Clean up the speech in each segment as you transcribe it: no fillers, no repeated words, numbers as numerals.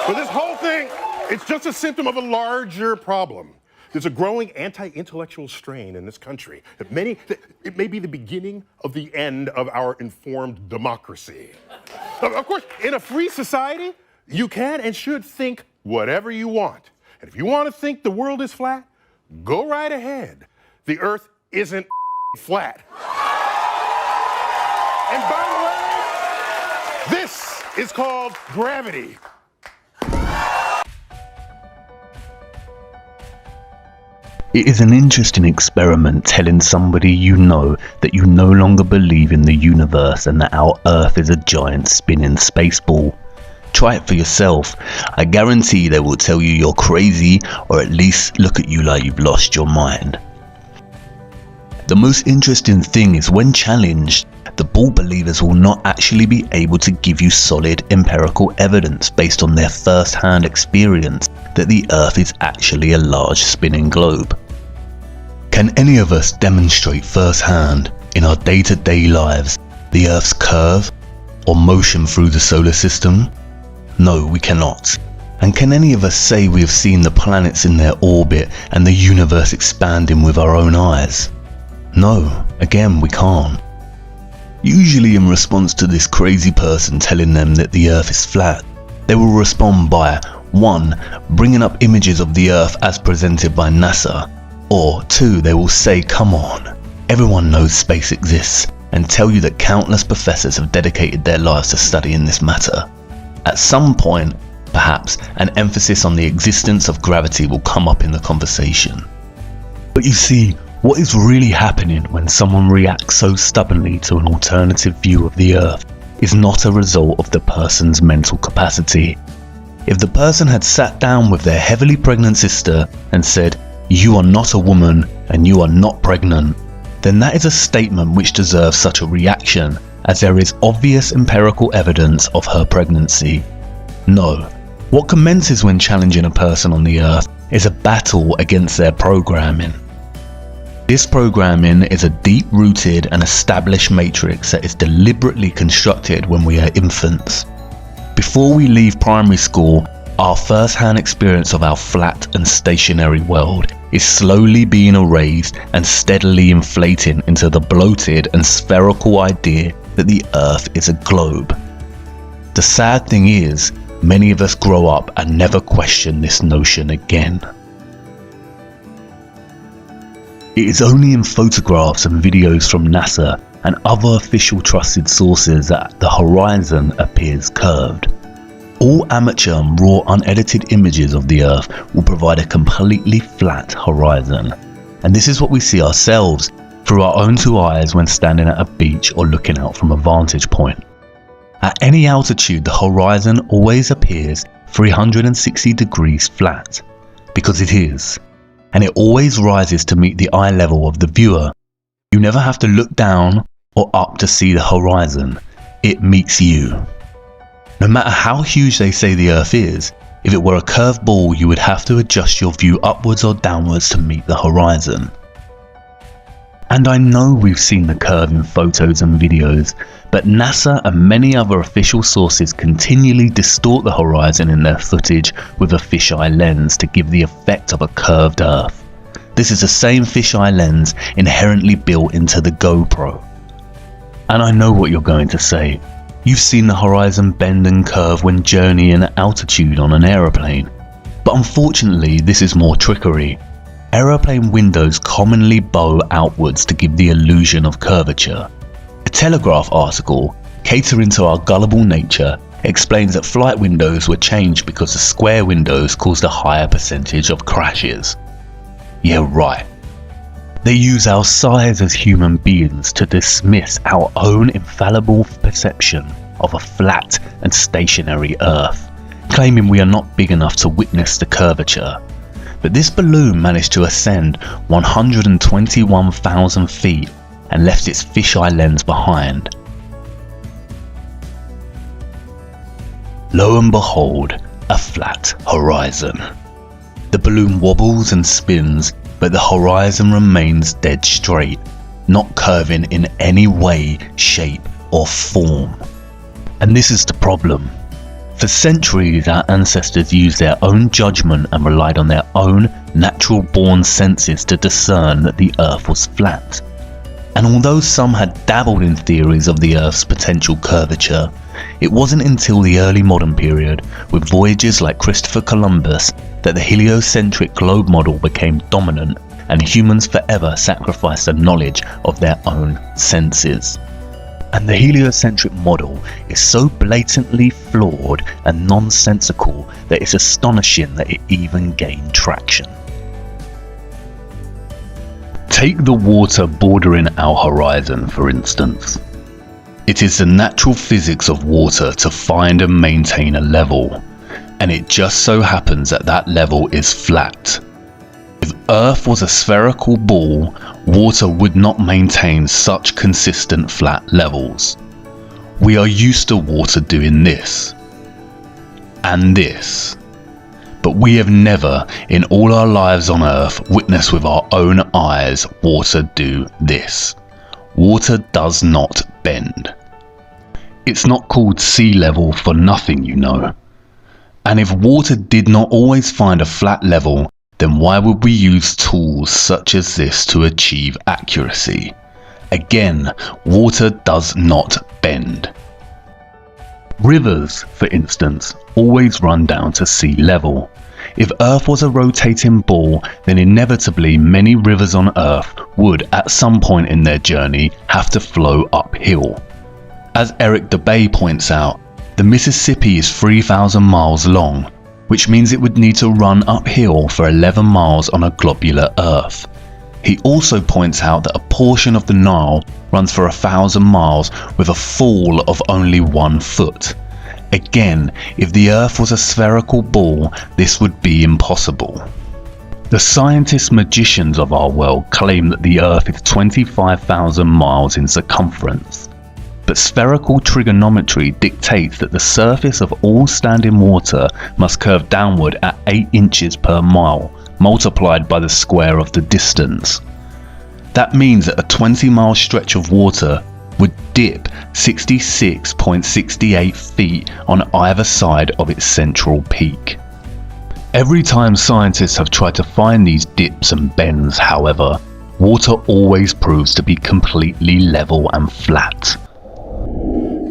But this whole thing, it's just a symptom of a larger problem. There's a growing anti-intellectual strain in this country. It may be the beginning of the end of our informed democracy. Of course, in a free society, you can and should think whatever you want. And if you want to think the world is flat, go right ahead. The earth isn't flat. And by the way, this is called gravity. It is an interesting experiment telling somebody you know that you no longer believe in the universe and that our Earth is a giant spinning space ball. Try it for yourself. I guarantee they will tell you you're crazy, or at least look at you like you've lost your mind. The most interesting thing is when challenged, the ball believers will not actually be able to give you solid empirical evidence based on their first-hand experience that the Earth is actually a large spinning globe. Can any of us demonstrate firsthand in our day-to-day lives the Earth's curve or motion through the solar system? No, we cannot. And can any of us say we have seen the planets in their orbit and the universe expanding with our own eyes? No, again, we can't. Usually in response to this crazy person telling them that the Earth is flat, they will respond by 1. Bringing up images of the Earth as presented by NASA, or 2. They will say, come on, everyone knows space exists, and tell you that countless professors have dedicated their lives to studying this matter. At some point, perhaps, an emphasis on the existence of gravity will come up in the conversation. But you see, what is really happening when someone reacts so stubbornly to an alternative view of the Earth is not a result of the person's mental capacity. If the person had sat down with their heavily pregnant sister and said, "You are not a woman and you are not pregnant," then that is a statement which deserves such a reaction, as there is obvious empirical evidence of her pregnancy. No, what commences when challenging a person on the Earth is a battle against their programming. This programming is a deep-rooted and established matrix that is deliberately constructed when we are infants. Before we leave primary school, our first-hand experience of our flat and stationary world is slowly being erased and steadily inflating into the bloated and spherical idea that the Earth is a globe. The sad thing is, many of us grow up and never question this notion again. It is only in photographs and videos from NASA and other official trusted sources that the horizon appears curved. All amateur and raw unedited images of the Earth will provide a completely flat horizon. And this is what we see ourselves through our own two eyes when standing at a beach or looking out from a vantage point. At any altitude, the horizon always appears 360 degrees flat, because it is. And it always rises to meet the eye level of the viewer. You never have to look down or up to see the horizon. It meets you. No matter how huge they say the Earth is, if it were a curved ball, you would have to adjust your view upwards or downwards to meet the horizon. And I know we've seen the curve in photos and videos, but NASA and many other official sources continually distort the horizon in their footage with a fisheye lens to give the effect of a curved Earth. This is the same fisheye lens inherently built into the GoPro. And I know what you're going to say. You've seen the horizon bend and curve when journeying at altitude on an aeroplane. But unfortunately, this is more trickery. Aeroplane windows commonly bow outwards to give the illusion of curvature. A Telegraph article, catering to our gullible nature, explains that flight windows were changed because the square windows caused a higher percentage of crashes. Yeah, right. They use our size as human beings to dismiss our own infallible perception of a flat and stationary Earth, claiming we are not big enough to witness the curvature. But this balloon managed to ascend 121,000 feet and left its fisheye lens behind. Lo and behold, a flat horizon. The balloon wobbles and spins, but the horizon remains dead straight, not curving in any way, shape or form. And this is the problem. For centuries, our ancestors used their own judgment and relied on their own natural-born senses to discern that the Earth was flat. And although some had dabbled in theories of the Earth's potential curvature, it wasn't until the early modern period, with voyagers like Christopher Columbus, that the heliocentric globe model became dominant and humans forever sacrificed the knowledge of their own senses. And the heliocentric model is so blatantly flawed and nonsensical that it's astonishing that it even gained traction. Take the water bordering our horizon, for instance. It is the natural physics of water to find and maintain a level, and it just so happens that that level is flat. If Earth was a spherical ball, water would not maintain such consistent flat levels. We are used to water doing this and this, but we have never in all our lives on Earth witnessed with our own eyes water do this. Water does not bend. It's not called sea level for nothing, you know. And if water did not always find a flat level, then why would we use tools such as this to achieve accuracy? Again, water does not bend. Rivers, for instance, always run down to sea level. If Earth was a rotating ball, then inevitably many rivers on Earth would, at some point in their journey, have to flow uphill. As Eric DeBay points out, the Mississippi is 3,000 miles long, which means it would need to run uphill for 11 miles on a globular Earth. He also points out that a portion of the Nile runs for 1,000 miles with a fall of only 1 foot. Again, if the Earth was a spherical ball, this would be impossible. The scientist magicians of our world claim that the Earth is 25,000 miles in circumference. But spherical trigonometry dictates that the surface of all standing water must curve downward at 8 inches per mile, multiplied by the square of the distance. That means that a 20-mile stretch of water would dip 66.68 feet on either side of its central peak. Every time scientists have tried to find these dips and bends, however, water always proves to be completely level and flat.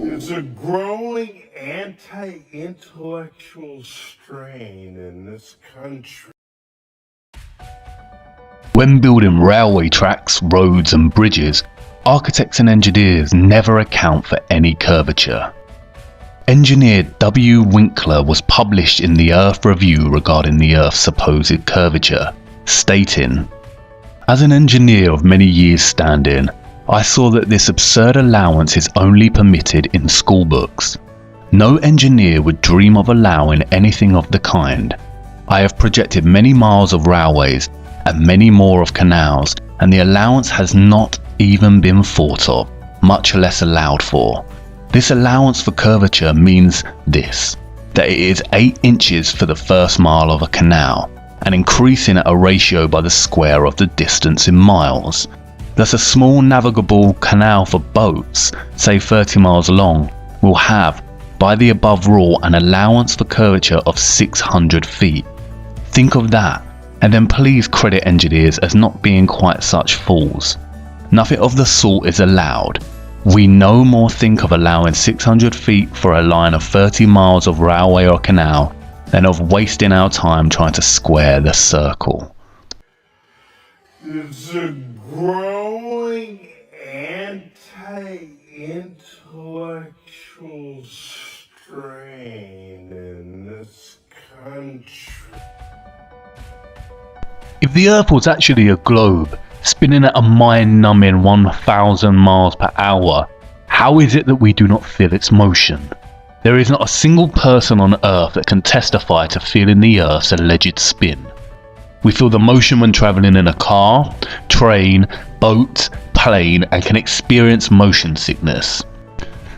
There's a growing anti-intellectual strain in this country. When building railway tracks, roads and bridges, architects and engineers never account for any curvature. Engineer W. Winkler was published in the Earth Review regarding the Earth's supposed curvature, stating, "As an engineer of many years' standing, I saw that this absurd allowance is only permitted in school books. No engineer would dream of allowing anything of the kind. I have projected many miles of railways and many more of canals, and the allowance has not even been thought of, much less allowed for. This allowance for curvature means this, that it is 8 inches for the first mile of a canal, and increasing at a ratio by the square of the distance in miles. Thus a small navigable canal for boats, say 30 miles long, will have, by the above rule, an allowance for curvature of 600 feet. Think of that, and then please credit engineers as not being quite such fools. Nothing of the sort is allowed. We no more think of allowing 600 feet for a line of 30 miles of railway or canal than of wasting our time trying to square the circle." There's a growing anti-intellectual strain in this country. If the Earth was actually a globe, spinning at a mind-numbing 1,000 miles per hour, how is it that we do not feel its motion? There is not a single person on Earth that can testify to feeling the Earth's alleged spin. We feel the motion when travelling in a car, train, boat, plane, and can experience motion sickness.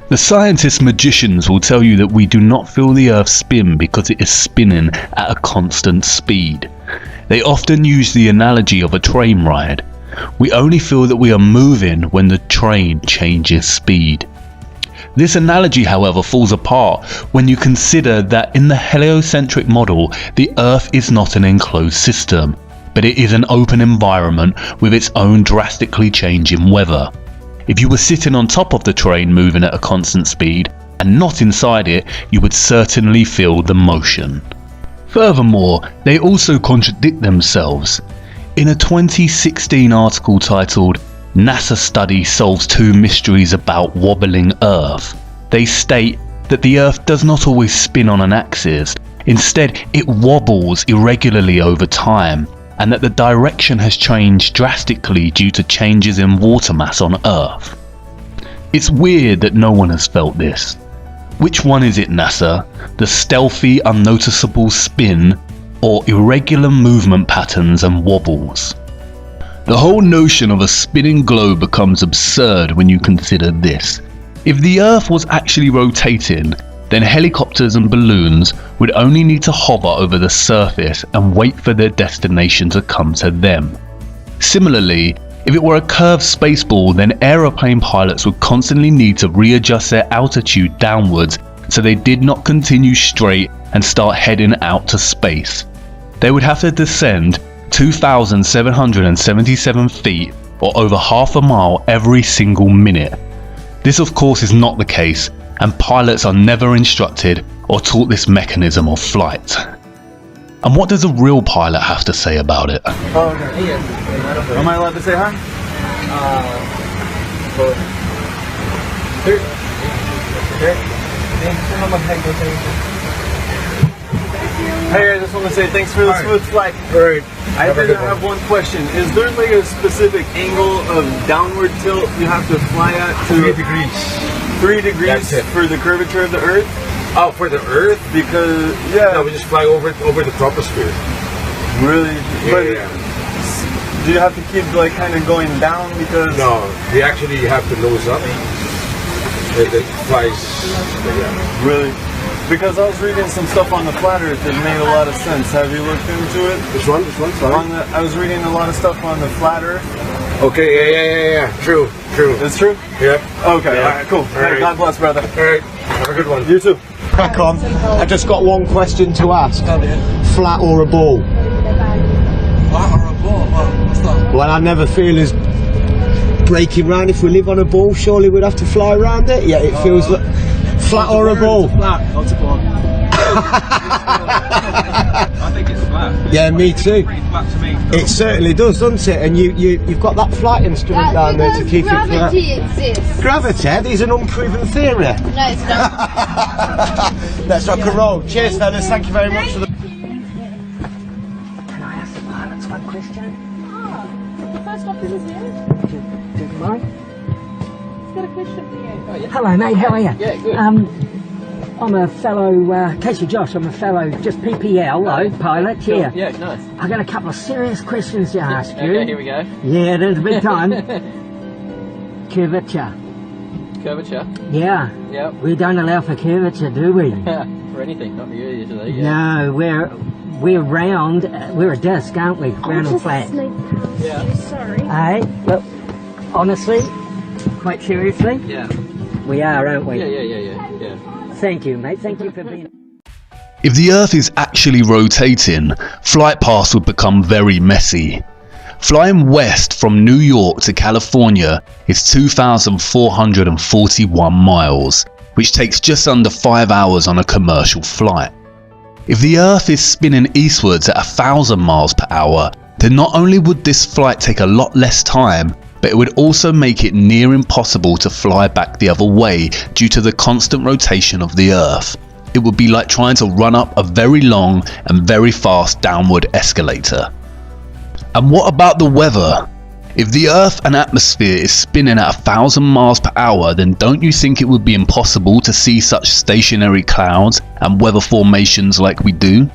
The scientist magicians will tell you that we do not feel the Earth spin because it is spinning at a constant speed. They often use the analogy of a train ride. We only feel that we are moving when the train changes speed. This analogy, however, falls apart when you consider that in the heliocentric model, the Earth is not an enclosed system, but it is an open environment with its own drastically changing weather. If you were sitting on top of the train moving at a constant speed, and not inside it, you would certainly feel the motion. Furthermore, they also contradict themselves. In a 2016 article titled NASA Study Solves 2 Mysteries About Wobbling Earth, they state that the Earth does not always spin on an axis. Instead, it wobbles irregularly over time, and that the direction has changed drastically due to changes in water mass on Earth. It's weird that no one has felt this. Which one is it, NASA? The stealthy, unnoticeable spin, or irregular movement patterns and wobbles? The whole notion of a spinning globe becomes absurd when you consider this. If the Earth was actually rotating, then helicopters and balloons would only need to hover over the surface and wait for their destination to come to them. Similarly, if it were a curved spaceball, then aeroplane pilots would constantly need to readjust their altitude downwards so they did not continue straight and start heading out to space. They would have to descend 2,777 feet, or over half a mile every single minute. This of course is not the case, and pilots are never instructed or taught this mechanism of flight. And what does a real pilot have to say about it? Oh, okay. Am I allowed to say hi? Hey, I just want to say thanks for the smooth flight. Right. I did have one question. Is there like a specific angle of downward tilt you have to fly at? 3 degrees. 3 degrees That's it. for the curvature of the Earth? Oh, for the Earth? Because, No, we just fly over the troposphere. Really? But Yeah. do you have to keep like kind of going down because? No, we actually have to nose up. It flies. Yeah. Really? Because I was reading some stuff on the flat Earth that made a lot of sense. Have you looked into it? Which one? Sorry. I was reading a lot of stuff on the flat Earth. Okay, yeah. True. It's true? Yeah. Okay, Yeah. alright, cool. All Hey, right. God bless, brother. Alright, have a good one. You too. Crack on. I just got one question to ask. Flat or a ball? Flat or a ball? What's that? Well, I never feel as breaking round. If we live on a ball, surely we'd have to fly around it. Yeah, it feels like flat or a ball. Flat. Not a ball. I think it's flat. Yeah, me too. Pretty flat to me. It certainly does, doesn't it? And you've got that flight instrument down there to keep it flat. Gravity exists. Gravity is an unproven theory. No, it's not. Let's rock and roll. Cheers, fellas. Thank you very much for the. Can I ask the pilots one question? First off, this is you. Do you mind? He's got a question for you. Hello, mate. How are you? Yeah, good. I'm a fellow, Casey Josh, I'm a fellow, just PPL, pilot, yeah. Yeah, nice. I've got a couple of serious questions to ask you. Okay, here we go. Yeah, there's a big time. Curvature. Curvature. Yeah. Yep. We don't allow for curvature, do we? For anything, not for you usually. Yeah. No, we're round, we're a disc, aren't we? Round and flat. Yeah. Sorry. Hey, look, honestly, quite seriously, Yeah. we are, aren't we? Yeah. Thank you, mate. Thank you for being... If the Earth is actually rotating, flight paths would become very messy. Flying west from New York to California is 2,441 miles, which takes just under 5 hours on a commercial flight. If the Earth is spinning eastwards at 1,000 miles per hour, then not only would this flight take a lot less time, but it would also make it near impossible to fly back the other way due to the constant rotation of the Earth. It would be like trying to run up a very long and very fast downward escalator. And what about the weather? If the Earth and atmosphere is spinning at 1,000 miles per hour, then don't you think it would be impossible to see such stationary clouds and weather formations like we do?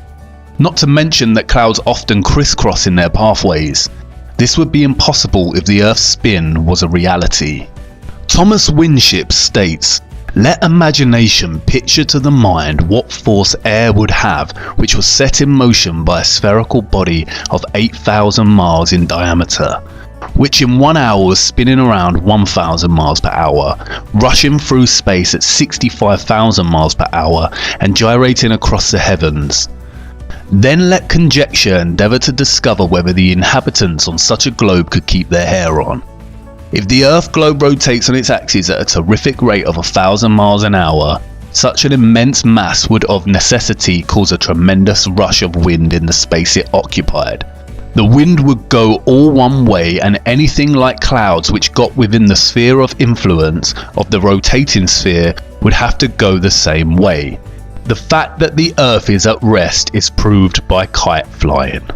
Not to mention that clouds often crisscross in their pathways. This would be impossible if the Earth's spin was a reality. Thomas Winship states, "Let imagination picture to the mind what force air would have which was set in motion by a spherical body of 8,000 miles in diameter. which in 1 hour was spinning around 1,000 miles per hour, rushing through space at 65,000 miles per hour and gyrating across the heavens. Then let conjecture endeavour to discover whether the inhabitants on such a globe could keep their hair on. If the Earth globe rotates on its axis at a terrific rate of 1,000 miles an hour, such an immense mass would of necessity cause a tremendous rush of wind in the space it occupied. The wind would go all one way, and anything like clouds which got within the sphere of influence of the rotating sphere would have to go the same way. The fact that the Earth is at rest is proved by kite flying.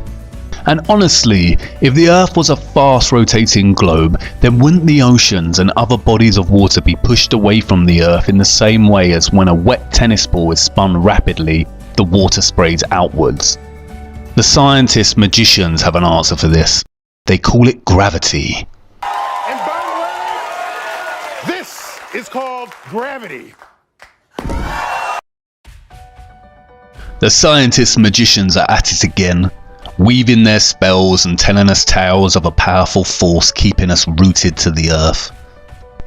And honestly, if the Earth was a fast rotating globe, then wouldn't the oceans and other bodies of water be pushed away from the Earth in the same way as when a wet tennis ball is spun rapidly, the water sprays outwards? The scientists magicians have an answer for this. They call it gravity. And by the way, this is called gravity. The scientists magicians are at it again, weaving their spells and telling us tales of a powerful force keeping us rooted to the Earth.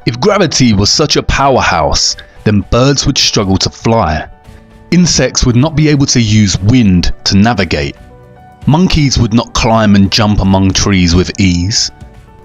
If gravity was such a powerhouse, then birds would struggle to fly. Insects would not be able to use wind to navigate. Monkeys would not climb and jump among trees with ease.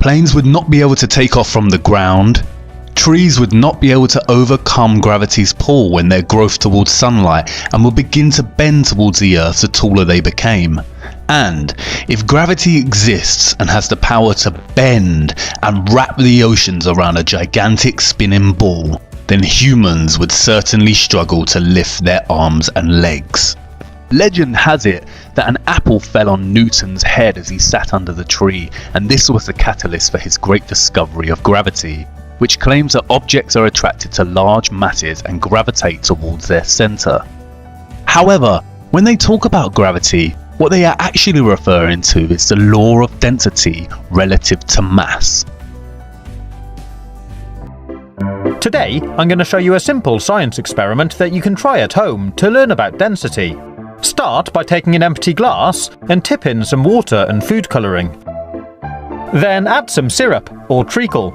Planes would not be able to take off from the ground. Trees would not be able to overcome gravity's pull when their growth towards sunlight and would begin to bend towards the Earth the taller they became. And if gravity exists and has the power to bend and wrap the oceans around a gigantic spinning ball, then humans would certainly struggle to lift their arms and legs. Legend has it that an apple fell on Newton's head as he sat under the tree, and this was the catalyst for his great discovery of gravity, which claims that objects are attracted to large masses and gravitate towards their centre. However, when they talk about gravity, what they are actually referring to is the law of density relative to mass. Today, I'm going to show you a simple science experiment that you can try at home to learn about density. Start by taking an empty glass and tip in some water and food colouring. Then add some syrup or treacle.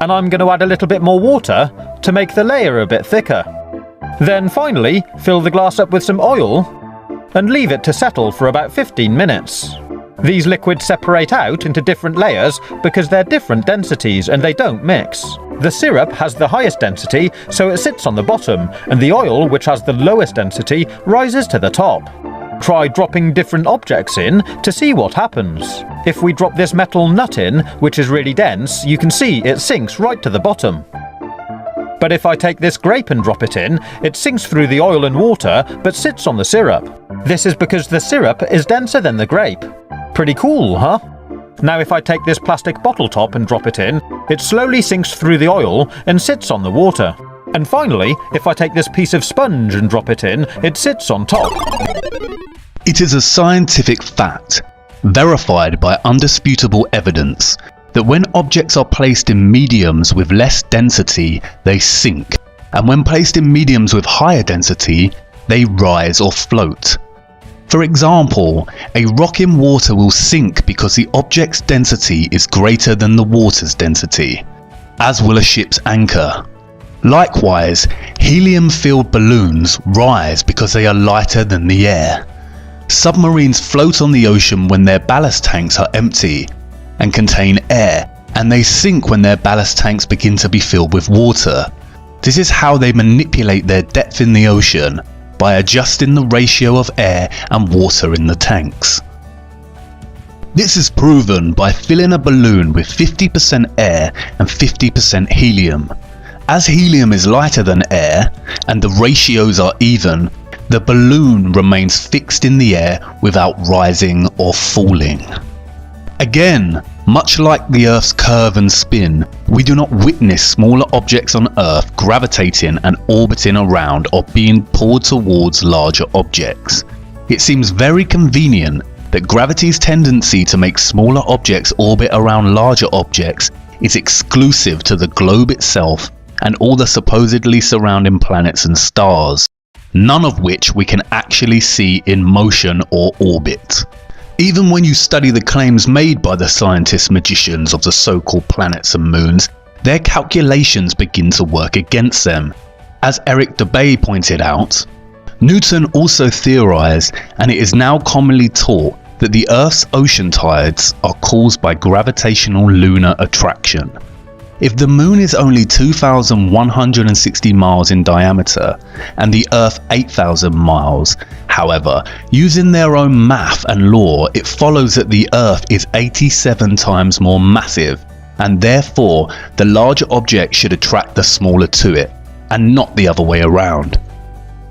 And I'm going to add a little bit more water to make the layer a bit thicker. Then finally, fill the glass up with some oil and leave it to settle for about 15 minutes. These liquids separate out into different layers because they're different densities and they don't mix. The syrup has the highest density, so it sits on the bottom, and the oil, which has the lowest density, rises to the top. Try dropping different objects in to see what happens. If we drop this metal nut in, which is really dense, you can see it sinks right to the bottom. But if I take this grape and drop it in, it sinks through the oil and water, but sits on the syrup. This is because the syrup is denser than the grape. Pretty cool, huh? Now if I take this plastic bottle top and drop it in, it slowly sinks through the oil and sits on the water. And finally, if I take this piece of sponge and drop it in, it sits on top. It is a scientific fact, verified by undisputable evidence, that when objects are placed in mediums with less density, they sink, and when placed in mediums with higher density, they rise or float. For example, a rock in water will sink because the object's density is greater than the water's density, as will a ship's anchor. Likewise, helium-filled balloons rise because they are lighter than the air. Submarines float on the ocean when their ballast tanks are empty and contain air, and they sink when their ballast tanks begin to be filled with water. This is how they manipulate their depth in the ocean, by adjusting the ratio of air and water in the tanks. This is proven by filling a balloon with 50% air and 50% helium. As helium is lighter than air and the ratios are even, the balloon remains fixed in the air without rising or falling. Again, much like the Earth's curve and spin, we do not witness smaller objects on Earth gravitating and orbiting around or being pulled towards larger objects. It seems very convenient that gravity's tendency to make smaller objects orbit around larger objects is exclusive to the globe itself and all the supposedly surrounding planets and stars, none of which we can actually see in motion or orbit. Even when you study the claims made by the scientist magicians of the so-called planets and moons, their calculations begin to work against them. As Eric Dubay pointed out, Newton also theorized, and it is now commonly taught, that the Earth's ocean tides are caused by gravitational lunar attraction. If the moon is only 2,160 miles in diameter and the Earth 8,000 miles, however, using their own math and law, it follows that the Earth is 87 times more massive, and therefore the larger object should attract the smaller to it, and not the other way around.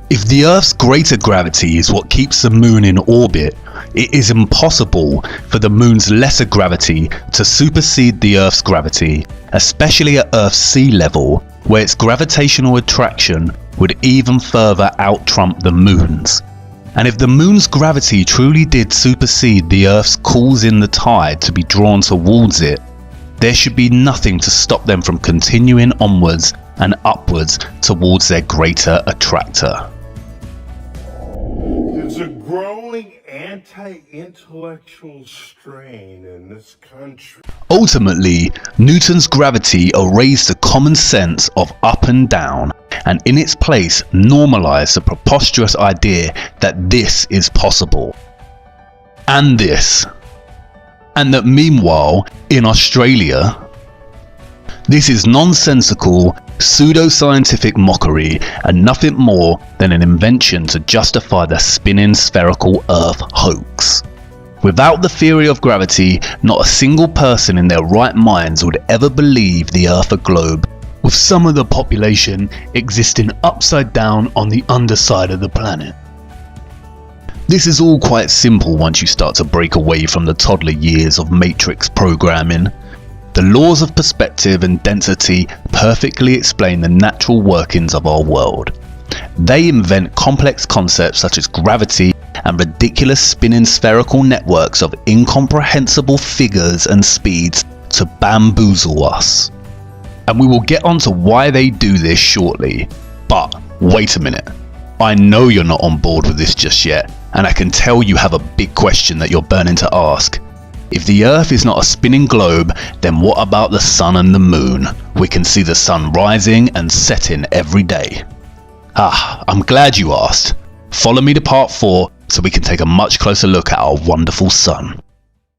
If the Earth's greater gravity is what keeps the moon in orbit, it is impossible for the moon's lesser gravity to supersede the Earth's gravity, especially at Earth's sea level, where its gravitational attraction would even further out-trump the moon's. And if the moon's gravity truly did supersede the Earth's causing the tide to be drawn towards it, there should be nothing to stop them from continuing onwards and upwards towards their greater attractor. There's a growing anti-intellectual strain in this country. Ultimately, Newton's gravity erased the common sense of up and down, and in its place normalized the preposterous idea that this is possible. And this. And that meanwhile, in Australia, this is nonsensical, pseudo-scientific mockery and nothing more than an invention to justify the spinning spherical Earth hoax. Without the theory of gravity, not a single person in their right minds would ever believe the Earth a globe, with some of the population existing upside down on the underside of the planet. This is all quite simple once you start to break away from the toddler years of matrix programming. The laws of perspective and density perfectly explain the natural workings of our world. They invent complex concepts such as gravity and ridiculous spinning spherical networks of incomprehensible figures and speeds to bamboozle us. And we will get onto why they do this shortly. But wait a minute. I know you're not on board with this just yet, and I can tell you have a big question that you're burning to ask. If the Earth is not a spinning globe, then what about the sun and the moon? We can see the sun rising and setting every day. I'm glad you asked. Follow me to part 4 so we can take a much closer look at our wonderful sun.